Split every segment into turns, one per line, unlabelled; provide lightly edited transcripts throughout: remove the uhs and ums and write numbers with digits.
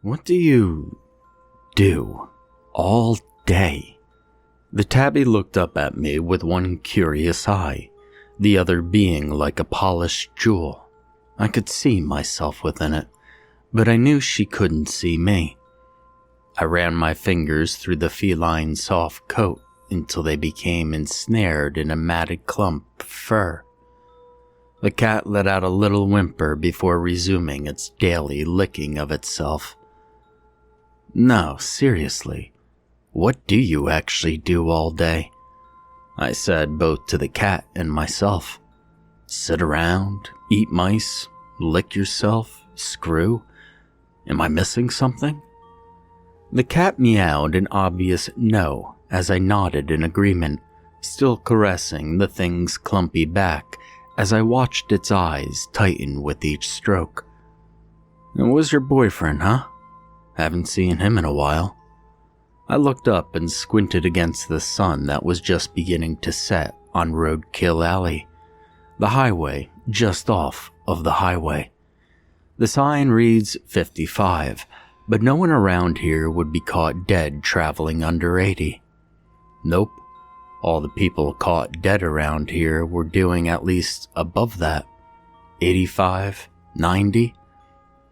What do you do all day? The tabby looked up at me with one curious eye, the other being like a polished jewel. I could see myself within it, but I knew she couldn't see me. I ran my fingers through the feline soft coat until they became ensnared in a matted clump of fur. The cat let out a little whimper before resuming its daily licking of itself. No, seriously, what do you actually do all day? I said both to the cat and myself. Sit around, eat mice, lick yourself, screw? Am I missing something? The cat meowed an obvious no as I nodded in agreement, still caressing the thing's clumpy back as I watched its eyes tighten with each stroke. It was your boyfriend, huh? Haven't seen him in a while. I looked up and squinted against the sun that was just beginning to set on Roadkill Alley, the highway just off of the highway. The sign reads 55, but no one around here would be caught dead traveling under 80. Nope, all the people caught dead around here were doing at least above that. 85, 90?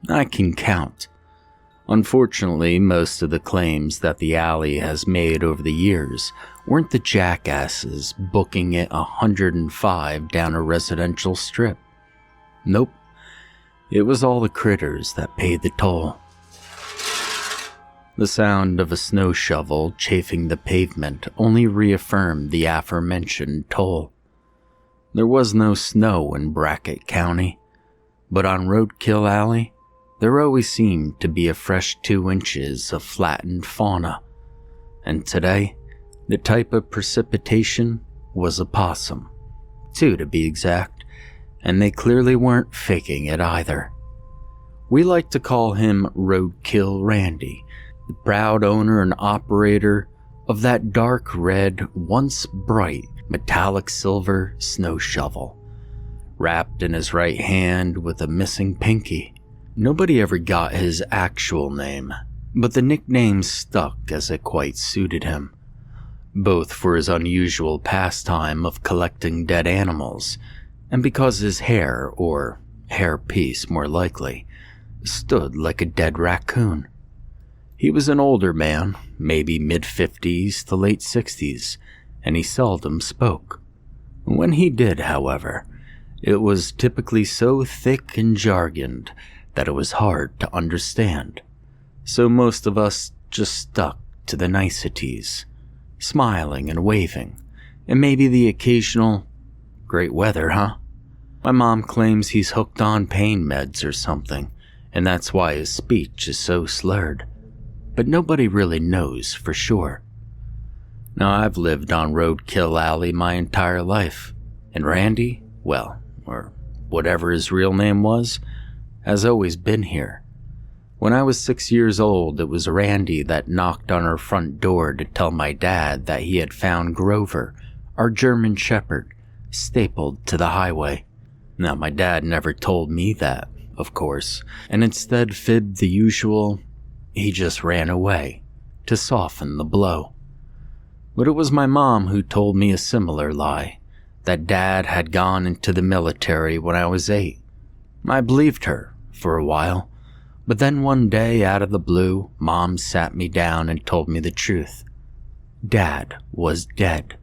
I can count. Unfortunately, most of the claims that the alley has made over the years weren't the jackasses booking it 105 down a residential strip. Nope, it was all the critters that paid the toll. The sound of a snow shovel chafing the pavement only reaffirmed the aforementioned toll. There was no snow in Brackett County, but on Roadkill Alley, there always seemed to be a fresh 2 inches of flattened fauna, and today, the type of precipitation was a possum, 2 to be exact, and they clearly weren't faking it either. We like to call him Roadkill Randy, the proud owner and operator of that dark red, once bright, metallic silver snow shovel, wrapped in his right hand with a missing pinky. Nobody ever got his actual name, but the nickname stuck as it quite suited him, both for his unusual pastime of collecting dead animals, and because his hair, or hairpiece more likely, stood like a dead raccoon. He was an older man, maybe mid-50s to late 60s, and he seldom spoke. When he did, however, it was typically so thick and jargoned that it was hard to understand, so most of us just stuck to the niceties, smiling and waving, and maybe the occasional, "Great weather, huh?" My mom claims he's hooked on pain meds or something, and that's why his speech is so slurred, but nobody really knows for sure. Now, I've lived on Roadkill Alley my entire life, and Randy, well, or whatever his real name was, has always been here. When I was 6 years old, it was Randy that knocked on our front door to tell my dad that he had found Grover, our German Shepherd, stapled to the highway. Now, my dad never told me that, of course, and instead fibbed the usual, he just ran away, to soften the blow. But it was my mom who told me a similar lie, that Dad had gone into the military when I was 8. I believed her for a while, but then one day out of the blue, Mom sat me down and told me the truth. Dad was dead.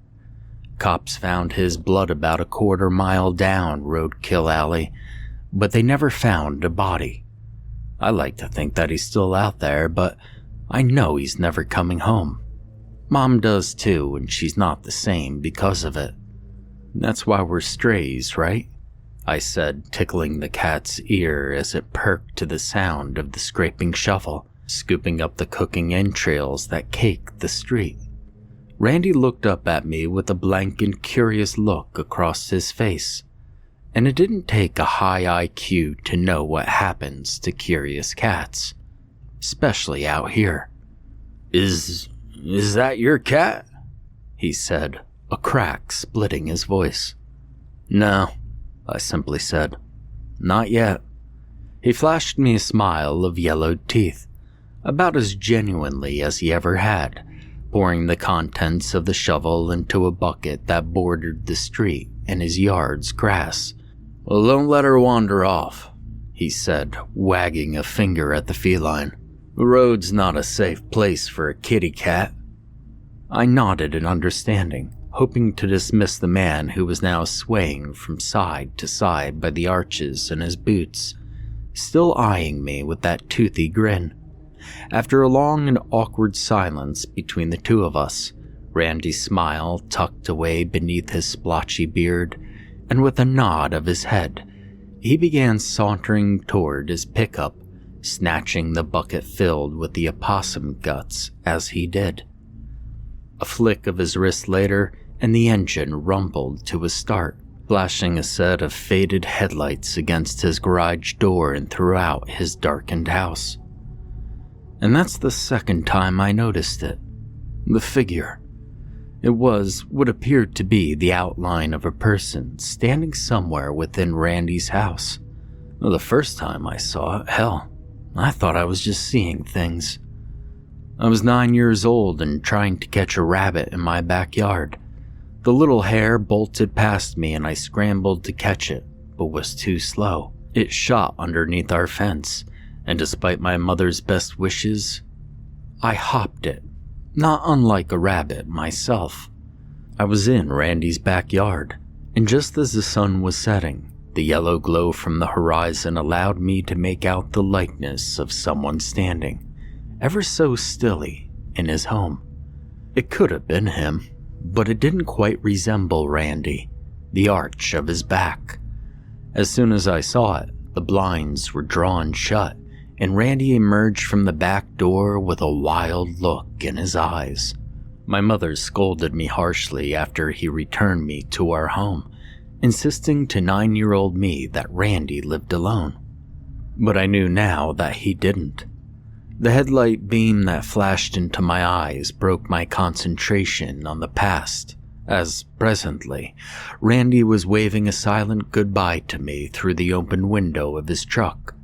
Cops found his blood about a quarter-mile down Roadkill Alley, but they never found a body. I like to think that he's still out there, but I know he's never coming home. Mom does too, and she's not the same because of it. That's why we're strays, right? I said, tickling the cat's ear as it perked to the sound of the scraping shovel, scooping up the cooking entrails that caked the street. Randy looked up at me with a blank and curious look across his face, and it didn't take a high IQ to know what happens to curious cats, especially out here. Is that your cat?" he said, a crack splitting his voice. "No," I simply said. "Not yet." He flashed me a smile of yellowed teeth. about as genuinely as he ever had, pouring the contents of the shovel into a bucket that bordered the street and his yard's grass. "Well, don't let her wander off," he said, wagging a finger at the feline. "The road's not a safe place for a kitty cat." I nodded in understanding, hoping to dismiss the man who was now swaying from side to side by the arches in his boots, still eyeing me with that toothy grin. After a long and awkward silence between the two of us, Randy's smile tucked away beneath his splotchy beard, and with a nod of his head, he began sauntering toward his pickup, snatching the bucket filled with the opossum guts as he did. A flick of his wrist later, and the engine rumbled to a start, flashing a set of faded headlights against his garage door and throughout his darkened house. And that's the second time I noticed it. The figure. It was what appeared to be the outline of a person standing somewhere within Randy's house. Well, the first time I saw it, hell, I thought I was just seeing things. I was 9 years old and trying to catch a rabbit in my backyard. The little hare bolted past me and I scrambled to catch it, but was too slow. It shot underneath our fence, and despite my mother's best wishes, I hopped it, not unlike a rabbit myself. I was in Randy's backyard, and just as the sun was setting, the yellow glow from the horizon allowed me to make out the likeness of someone standing, ever so stilly, in his home. It could have been him, but it didn't quite resemble Randy, the arch of his back. As soon as I saw it, the blinds were drawn shut, and Randy emerged from the back door with a wild look in his eyes. My mother scolded me harshly after he returned me to our home, insisting to 9-year-old me that Randy lived alone. But I knew now that he didn't. The headlight beam that flashed into my eyes broke my concentration on the past, as presently, Randy was waving a silent goodbye to me through the open window of his truck,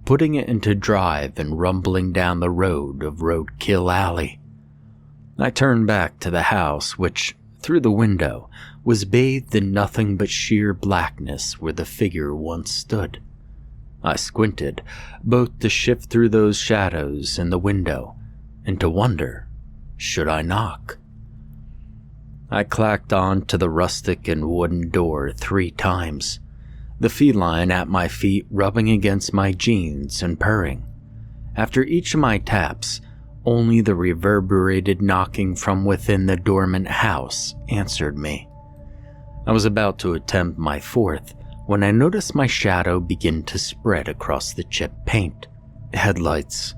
putting it into drive and rumbling down the road of Roadkill Alley. I turned back to the house, which, through the window, was bathed in nothing but sheer blackness where the figure once stood. I squinted, both to shift through those shadows in the window, and to wonder, should I knock? I clacked on to the rustic and wooden door 3 times, the feline at my feet rubbing against my jeans and purring. After each of my taps, only the reverberated knocking from within the dormant house answered me. I was about to attempt my 4th when I noticed my shadow begin to spread across the chipped paint. Headlights.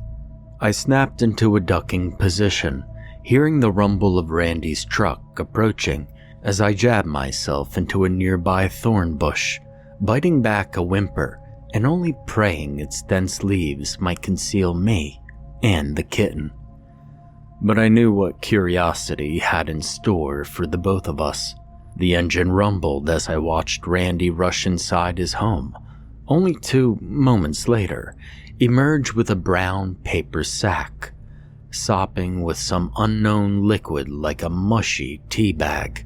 I snapped into a ducking position, hearing the rumble of Randy's truck approaching as I jabbed myself into a nearby thorn bush, biting back a whimper and only praying its dense leaves might conceal me and the kitten. But I knew what curiosity had in store for the both of us. The engine rumbled as I watched Randy rush inside his home, only 2 moments later emerge with a brown paper sack, sopping with some unknown liquid like a mushy tea bag.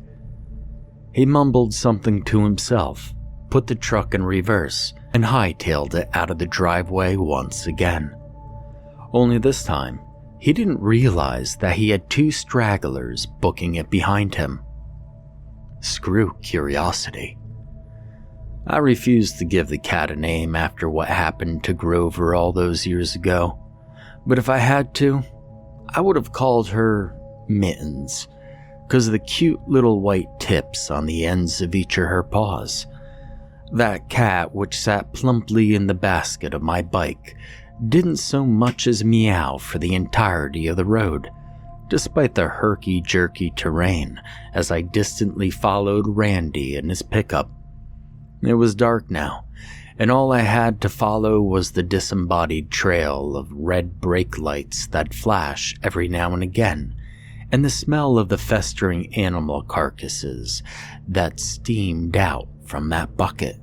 He mumbled something to himself, put the truck in reverse, and hightailed it out of the driveway once again. Only this time, he didn't realize that he had 2 stragglers booking it behind him. Screw curiosity. I refused to give the cat a name after what happened to Grover all those years ago, but if I had to, I would have called her Mittens, because of the cute little white tips on the ends of each of her paws. That cat, which sat plumply in the basket of my bike, didn't so much as meow for the entirety of the road, despite the herky-jerky terrain as I distantly followed Randy in his pickup. It was dark now, and all I had to follow was the disembodied trail of red brake lights that flash every now and again, and the smell of the festering animal carcasses that steamed out from that bucket.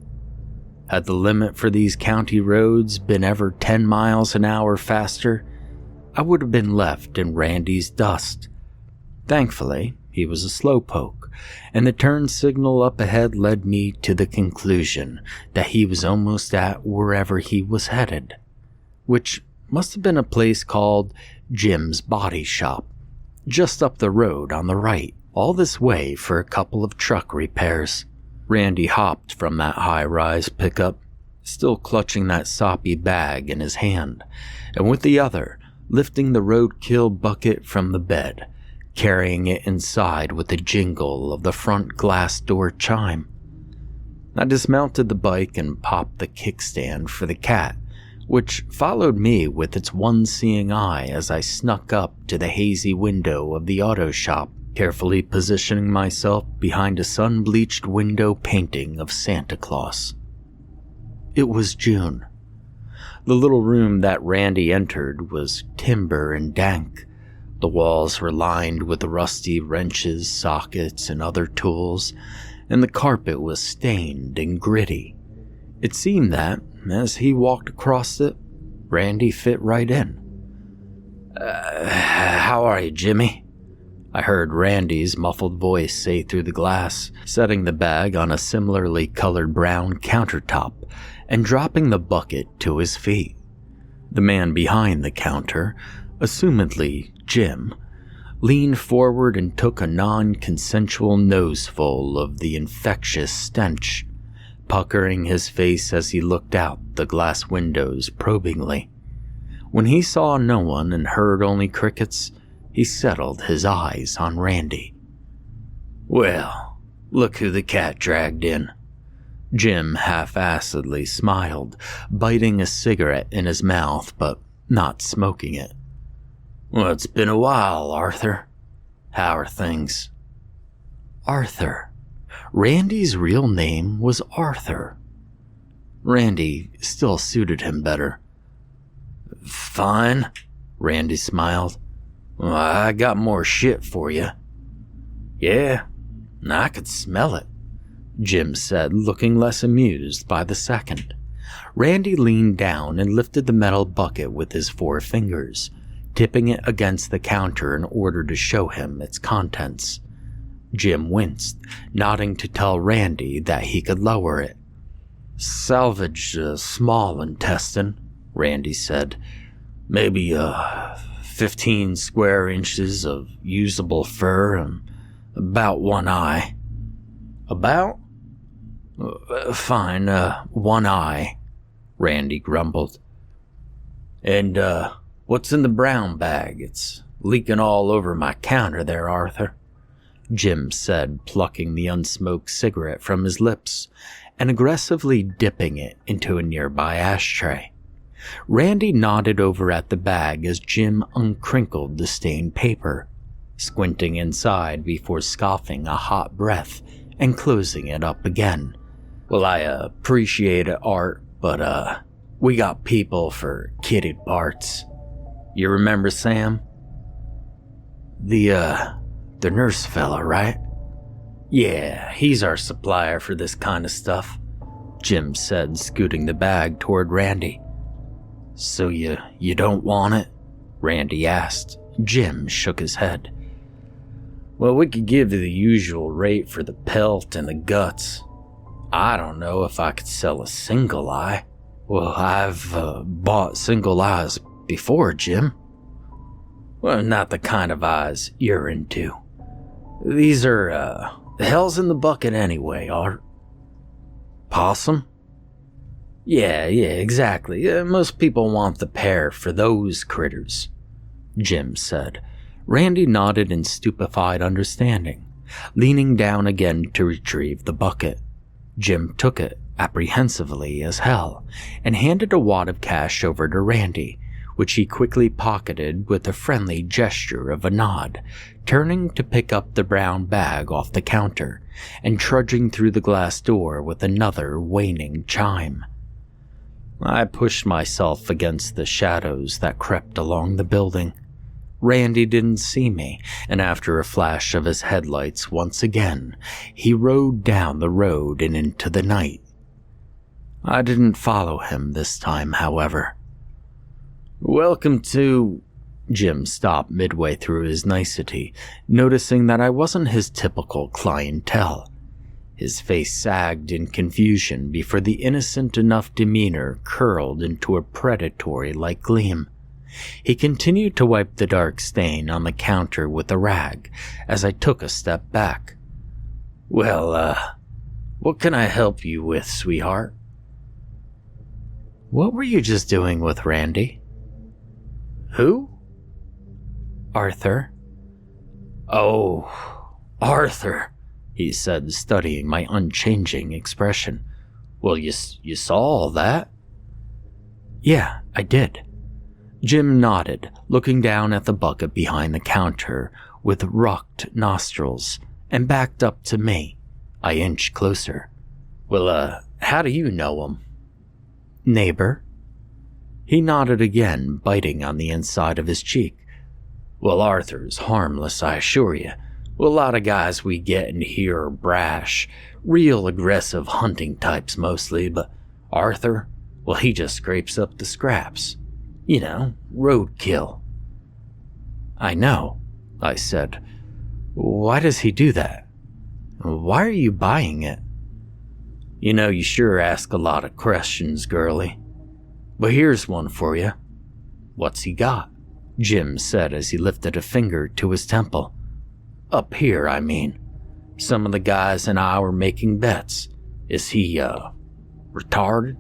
Had the limit for these county roads been ever 10 miles an hour faster, I would have been left in Randy's dust. Thankfully, he was a slowpoke, and the turn signal up ahead led me to the conclusion that he was almost at wherever he was headed, which must have been a place called Jim's Body Shop, just up the road on the right, all this way for a couple of truck repairs. Randy hopped from that high-rise pickup, still clutching that soppy bag in his hand, and with the other, lifting the roadkill bucket from the bed, carrying it inside with the jingle of the front glass door chime. I dismounted the bike and popped the kickstand for the cat, which followed me with its one-seeing eye as I snuck up to the hazy window of the auto shop, carefully positioning myself behind a sun-bleached window painting of Santa Claus. It was June. The little room that Randy entered was timber and dank. The walls were lined with rusty wrenches, sockets, and other tools, and the carpet was stained and gritty. It seemed that, as he walked across it, Randy fit right in. How are you, Jimmy?" I heard Randy's muffled voice say through the glass, setting the bag on a similarly colored brown countertop and dropping the bucket to his feet. The man behind the counter, assumedly Jim, leaned forward and took a non-consensual noseful of the infectious stench, puckering his face as he looked out the glass windows probingly. When he saw no one and heard only crickets, he settled his eyes on Randy. "Well, look who the cat dragged in." Jim half-acidly smiled, biting a cigarette in his mouth but not smoking it. "Well, it's been a while, Arthur. How are things?" Arthur. Randy's real name was Arthur. Randy still suited him better. "Fine," Randy smiled. "Well, I got more shit for you." "Yeah, I could smell it," Jim said, looking less amused by the second. Randy leaned down and lifted the metal bucket with his 4 fingers, tipping it against the counter in order to show him its contents. Jim winced, nodding to tell Randy that he could lower it. "Salvaged a small intestine," Randy said. "Maybe 15 square inches of usable fur and about 1 eye." "About?" "Fine, 1 eye," Randy grumbled. "And, what's in the brown bag? It's leaking all over my counter there, Arthur," Jim said, plucking the unsmoked cigarette from his lips and aggressively dipping it into a nearby ashtray. Randy nodded over at the bag as Jim uncrinkled the stained paper, squinting inside before scoffing a hot breath and closing it up again. "Well, I appreciate it, Art, but we got people for kitted parts. You remember Sam? The nurse fella, right?" "Yeah, he's our supplier for this kind of stuff," Jim said, scooting the bag toward Randy. "So you don't want it?" Randy asked. Jim shook his head. "Well, we could give you the usual rate for the pelt and the guts. I don't know if I could sell a single eye." "Well, I've bought single eyes before, Jim." "Well, not the kind of eyes you're into. These are, hell's in the bucket anyway, Art." "Possum?" Yeah, exactly. Most people want the pair for those critters," Jim said. Randy nodded in stupefied understanding, leaning down again to retrieve the bucket. Jim took it, apprehensively as hell, and handed a wad of cash over to Randy, which he quickly pocketed with a friendly gesture of a nod, turning to pick up the brown bag off the counter and trudging through the glass door with another waning chime. I pushed myself against the shadows that crept along the building. Randy didn't see me, and after a flash of his headlights once again, he rode down the road and into the night. I didn't follow him this time, however. "Welcome to..." Jim stopped midway through his nicety, noticing that I wasn't his typical clientele. His face sagged in confusion before the innocent enough demeanor curled into a predatory-like gleam. He continued to wipe the dark stain on the counter with a rag as I took a step back. "Well, what can I help you with, sweetheart?" "What were you just doing with Randy?" "Who?" "Arthur." "Oh, Arthur," he said, studying my unchanging expression. "Well, you saw all that?" "Yeah, I did." Jim nodded, looking down at the bucket behind the counter with rocked nostrils, and backed up to me. I inched closer. "Well, how do you know him?" "Neighbor." He nodded again, biting on the inside of his cheek. "Well, Arthur's harmless, I assure you. Well, a lot of guys we get in here are brash, real aggressive hunting types mostly, but Arthur, well, he just scrapes up the scraps. You know, roadkill." "I know," I said. "Why does he do that? Why are you buying it?" "You know, you sure ask a lot of questions, girlie. But here's one for you." "What's he got?" Jim said as he lifted a finger to his temple. "Up here, I mean. Some of the guys and I were making bets. Is he, retarded?"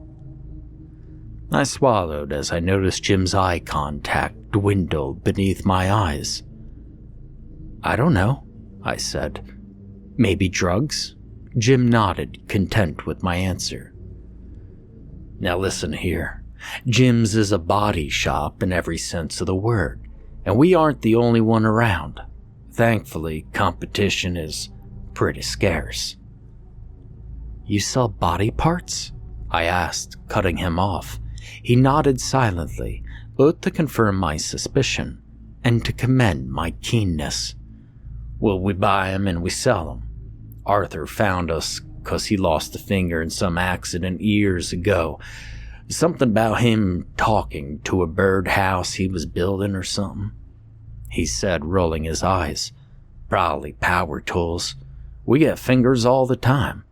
I swallowed as I noticed Jim's eye contact dwindle beneath my eyes. "I don't know," I said. "Maybe drugs?" Jim nodded, content with my answer. "Now listen here. Jim's is a body shop in every sense of the word, and we aren't the only one around. Thankfully, competition is pretty scarce." "You sell body parts?" I asked, cutting him off. He nodded silently, both to confirm my suspicion and to commend my keenness. "Well, we buy 'em and we sell 'em. Arthur found us 'cause he lost a finger in some accident years ago. Something about him talking to a birdhouse he was building or something," he said, rolling his eyes. "Probably power tools. We get fingers all the time.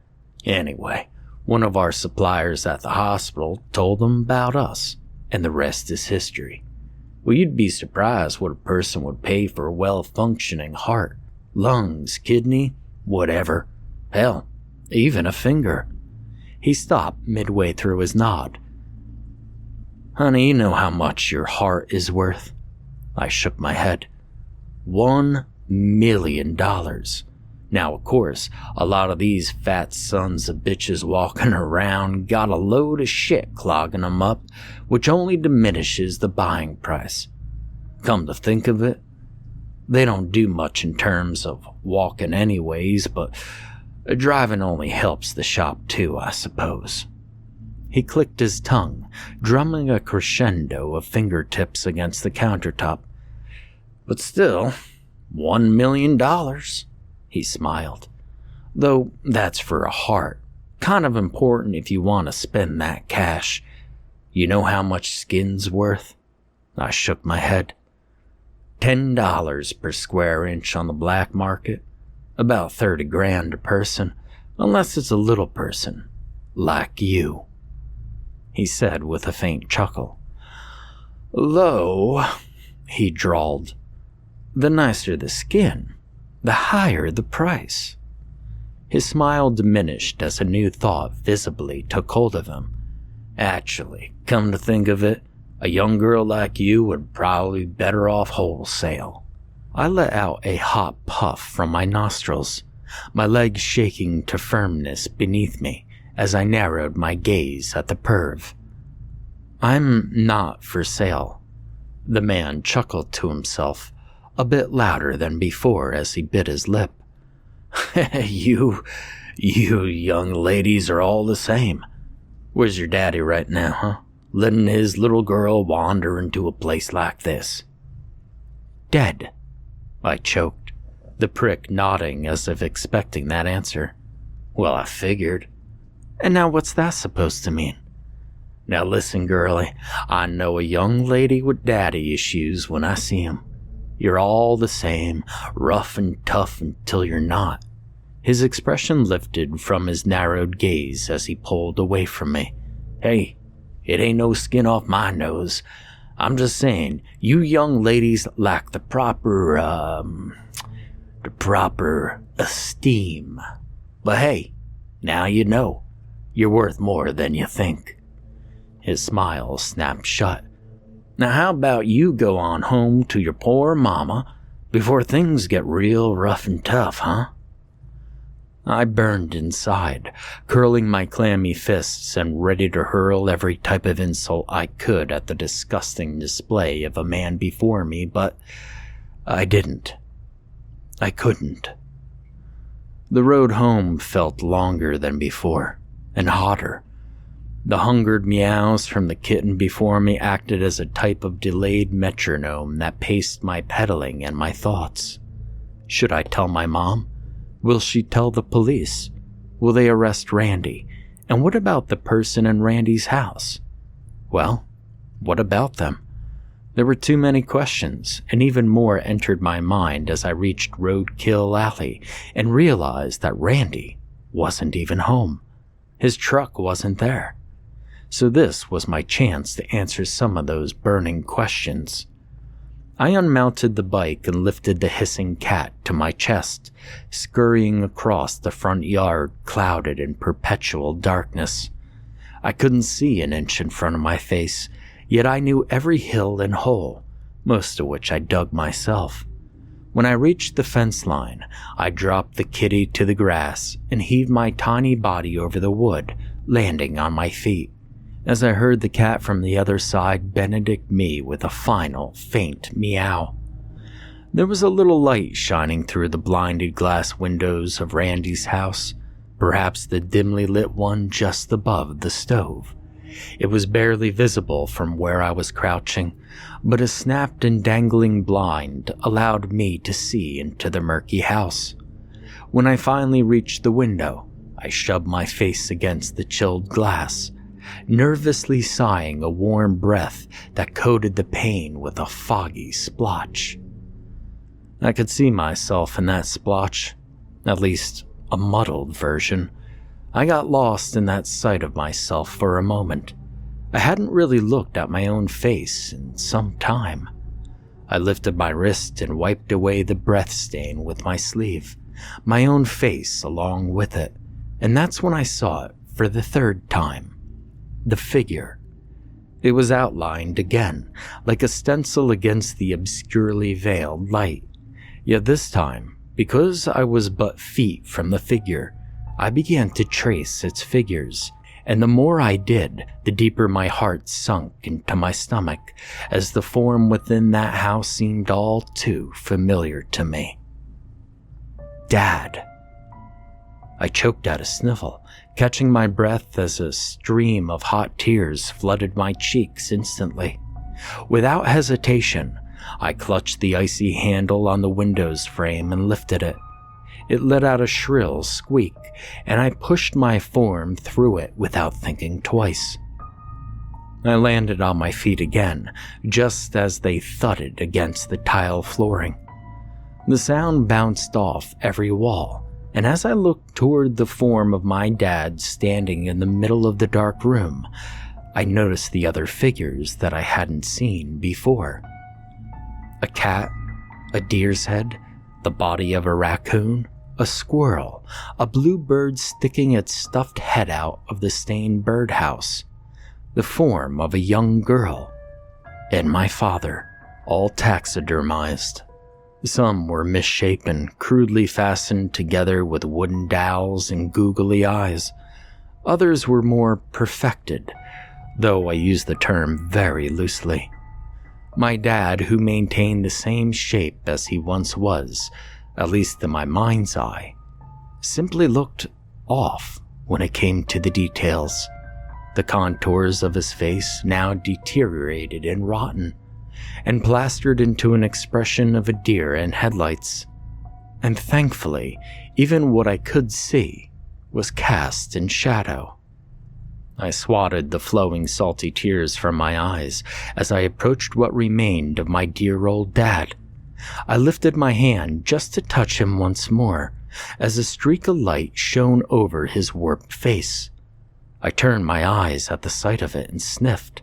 Anyway, one of our suppliers at the hospital told them about us, and the rest is history. Well, you'd be surprised what a person would pay for a well-functioning heart, lungs, kidney, whatever. Hell, even a finger." He stopped midway through his nod. "Honey, you know how much your heart is worth?" I shook my head. $1 million. Now, of course, a lot of these fat sons of bitches walking around got a load of shit clogging them up, which only diminishes the buying price. Come to think of it, they don't do much in terms of walking anyways, but driving only helps the shop too, I suppose. He clicked his tongue, drumming a crescendo of fingertips against the countertop. "But still, $1 million. He smiled. "Though that's for a heart. Kind of important if you want to spend that cash. You know how much skin's worth?" I shook my head. $10 per square inch on the black market. About 30 grand a person, unless it's a little person, like you," he said with a faint chuckle. "Though," he drawled, "the nicer the skin, the higher the price." His smile diminished as a new thought visibly took hold of him. "Actually, come to think of it, a young girl like you would probably be better off wholesale." I let out a hot puff from my nostrils, my legs shaking to firmness beneath me as I narrowed my gaze at the perv. "I'm not for sale." The man chuckled to himself, a bit louder than before as he bit his lip. You young ladies are all the same. Where's your daddy right now, huh? Letting his little girl wander into a place like this?" "Dead," I choked, the prick nodding as if expecting that answer. "Well, I figured." "And now what's that supposed to mean?" Now listen, girlie, I know a young lady with daddy issues when I see 'em. You're all the same, rough and tough until you're not." His expression lifted from his narrowed gaze as he pulled away from me. "Hey, it ain't no skin off my nose. I'm just saying, you young ladies lack the proper esteem. But hey, now you know. You're worth more than you think." His smile snapped shut. "Now how about you go on home to your poor mama before things get real rough and tough, huh?" I burned inside, curling my clammy fists and ready to hurl every type of insult I could at the disgusting display of a man before me, but I didn't. I couldn't. The road home felt longer than before, and hotter. The hungered meows from the kitten before me acted as a type of delayed metronome that paced my pedaling and my thoughts. Should I tell my mom? Will she tell the police? Will they arrest Randy? And what about the person in Randy's house? Well, what about them? There were too many questions, and even more entered my mind as I reached Roadkill Alley and realized that Randy wasn't even home. His truck wasn't there. So this was my chance to answer some of those burning questions. I unmounted the bike and lifted the hissing cat to my chest, scurrying across the front yard clouded in perpetual darkness. I couldn't see an inch in front of my face, yet I knew every hill and hole, most of which I dug myself. When I reached the fence line, I dropped the kitty to the grass and heaved my tiny body over the wood, landing on my feet. As I heard the cat from the other side benedict me with a final, faint meow. There was a little light shining through the blinded glass windows of Randy's house, perhaps the dimly lit one just above the stove. It was barely visible from where I was crouching, but a snapped and dangling blind allowed me to see into the murky house. When I finally reached the window, I shoved my face against the chilled glass, nervously sighing a warm breath that coated the pane with a foggy splotch. I could see myself in that splotch, at least a muddled version. I got lost in that sight of myself for a moment. I hadn't really looked at my own face in some time. I lifted my wrist and wiped away the breath stain with my sleeve, my own face along with it, and that's when I saw it for the third time. The figure. It was outlined again, like a stencil against the obscurely veiled light. Yet this time, because I was but feet from the figure, I began to trace its figures, and the more I did, the deeper my heart sunk into my stomach, as the form within that house seemed all too familiar to me. Dad. I choked out a sniffle, catching my breath as a stream of hot tears flooded my cheeks instantly. Without hesitation, I clutched the icy handle on the window's frame and lifted it. It let out a shrill squeak, and I pushed my form through it without thinking twice. I landed on my feet again, just as they thudded against the tile flooring. The sound bounced off every wall, and as I looked toward the form of my dad standing in the middle of the dark room, I noticed the other figures that I hadn't seen before. A cat, a deer's head, the body of a raccoon, a squirrel, a blue bird sticking its stuffed head out of the stained birdhouse, the form of a young girl, and my father, all taxidermized. Some were misshapen, crudely fastened together with wooden dowels and googly eyes. Others were more perfected, though I use the term very loosely. My dad, who maintained the same shape as he once was, at least in my mind's eye, simply looked off when it came to the details. The contours of his face now deteriorated and rotten, and plastered into an expression of a deer in headlights. And thankfully, even what I could see was cast in shadow. I swatted the flowing salty tears from my eyes as I approached what remained of my dear old dad. I lifted my hand just to touch him once more as a streak of light shone over his warped face. I turned my eyes at the sight of it and sniffed,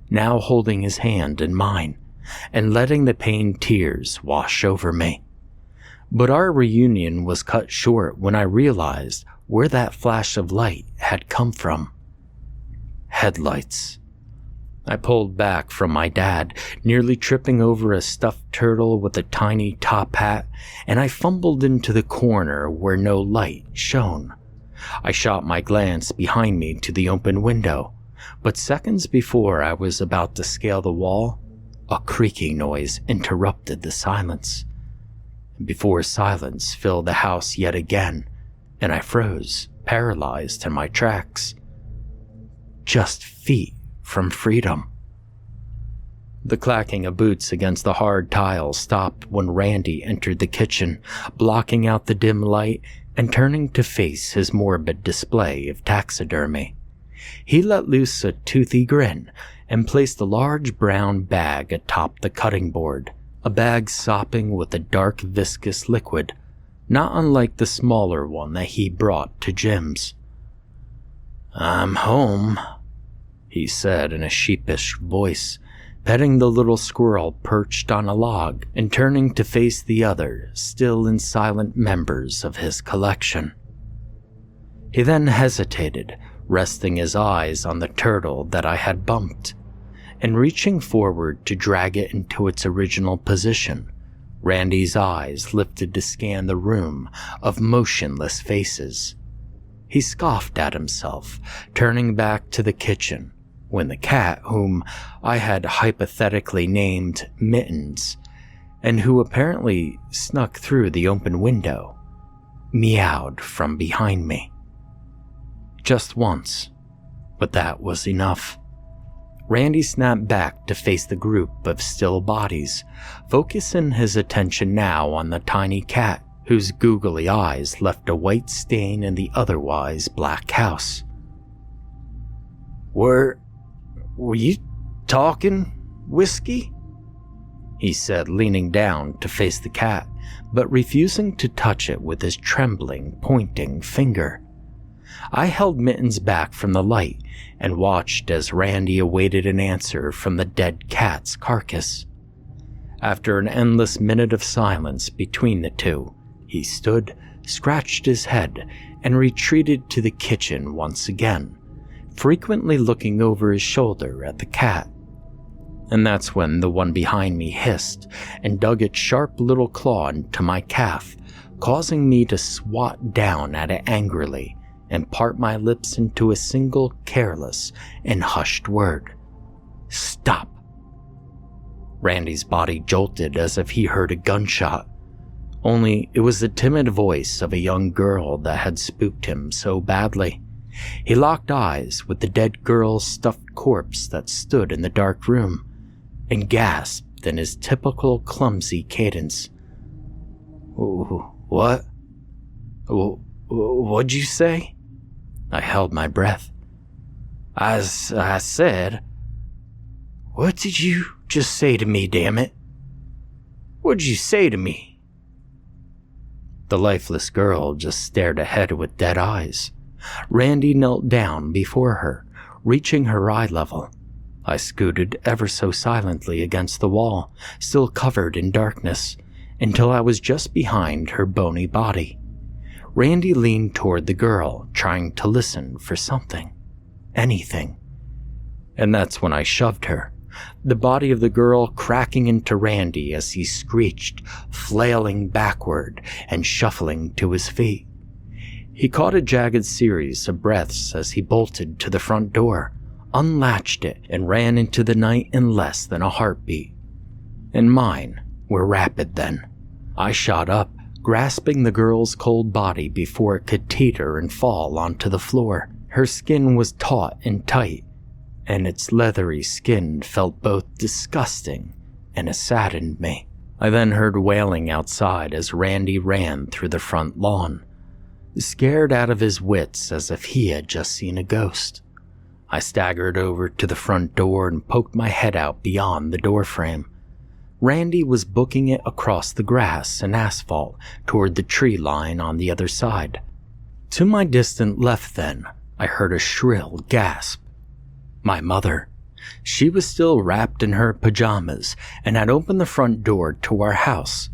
now holding his hand in mine and letting the pained tears wash over me. But our reunion was cut short when I realized where that flash of light had come from. Headlights. I pulled back from my dad, nearly tripping over a stuffed turtle with a tiny top hat, and I fumbled into the corner where no light shone. I shot my glance behind me to the open window, but seconds before I was about to scale the wall, a creaking noise interrupted the silence. Before silence filled the house yet again, and I froze, paralyzed in my tracks. Just feet from freedom. The clacking of boots against the hard tiles stopped when Randy entered the kitchen, blocking out the dim light and turning to face his morbid display of taxidermy. He let loose a toothy grin and placed a large brown bag atop the cutting board, a bag sopping with a dark viscous liquid, not unlike the smaller one that he brought to Jim's. "I'm home," he said in a sheepish voice, petting the little squirrel perched on a log and turning to face the other, still and silent members of his collection. He then hesitated, resting his eyes on the turtle that I had bumped, and reaching forward to drag it into its original position. Randy's eyes lifted to scan the room of motionless faces. He scoffed at himself, turning back to the kitchen, when the cat, whom I had hypothetically named Mittens, and who apparently snuck through the open window, meowed from behind me. Just once, but that was enough. Randy snapped back to face the group of still bodies, focusing his attention now on the tiny cat, whose googly eyes left a white stain in the otherwise black house. Were you talking, Whiskey?" he said, leaning down to face the cat, but refusing to touch it with his trembling, pointing finger. I held Mittens back from the light and watched as Randy awaited an answer from the dead cat's carcass. After an endless minute of silence between the two, he stood, scratched his head, and retreated to the kitchen once again, frequently looking over his shoulder at the cat. And that's when the one behind me hissed and dug its sharp little claw into my calf, causing me to swat down at it angrily and part my lips into a single careless and hushed word. "Stop!" Randy's body jolted as if he heard a gunshot, only it was the timid voice of a young girl that had spooked him so badly. He locked eyes with the dead girl's stuffed corpse that stood in the dark room, and gasped in his typical clumsy cadence. "What? What'd you say?" I held my breath. I said, "What did you just say to me, damn it? What'd you say to me?" The lifeless girl just stared ahead with dead eyes. Randy knelt down before her, reaching her eye level. I scooted ever so silently against the wall, still covered in darkness, until I was just behind her bony body. Randy leaned toward the girl, trying to listen for something. Anything. And that's when I shoved her, the body of the girl cracking into Randy as he screeched, flailing backward and shuffling to his feet. He caught a jagged series of breaths as he bolted to the front door, unlatched it, and ran into the night in less than a heartbeat. And mine were rapid then. I shot up, grasping the girl's cold body before it could teeter and fall onto the floor. Her skin was taut and tight, and its leathery skin felt both disgusting and it saddened me. I then heard wailing outside as Randy ran through the front lawn, scared out of his wits as if he had just seen a ghost. I staggered over to the front door and poked my head out beyond the doorframe. Randy was booking it across the grass and asphalt toward the tree line on the other side. To my distant left then, I heard a shrill gasp. My mother. She was still wrapped in her pajamas and had opened the front door to our house,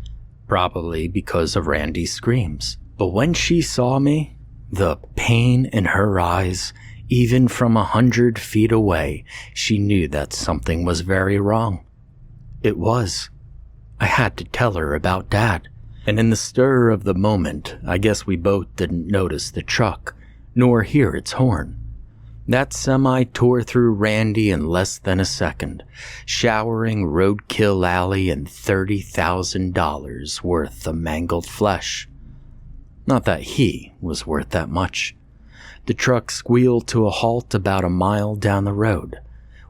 probably because of Randy's screams. But when she saw me, the pain in her eyes, even from 100 feet away, she knew that something was very wrong. It was. I had to tell her about Dad, and in the stir of the moment, I guess we both didn't notice the truck, nor hear its horn. That semi tore through Randy in less than a second, showering Roadkill Alley and $30,000 worth of mangled flesh. Not that he was worth that much. The truck squealed to a halt about a mile down the road.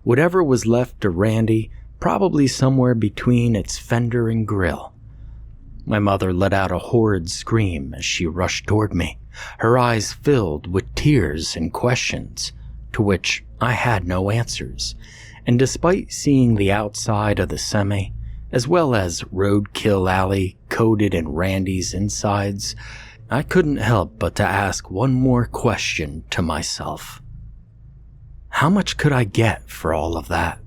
Whatever was left to Randy, probably somewhere between its fender and grill. My mother let out a horrid scream as she rushed toward me, her eyes filled with tears and questions, to which I had no answers, and despite seeing the outside of the semi, as well as Roadkill Alley coated in Randy's insides, I couldn't help but to ask one more question to myself. How much could I get for all of that?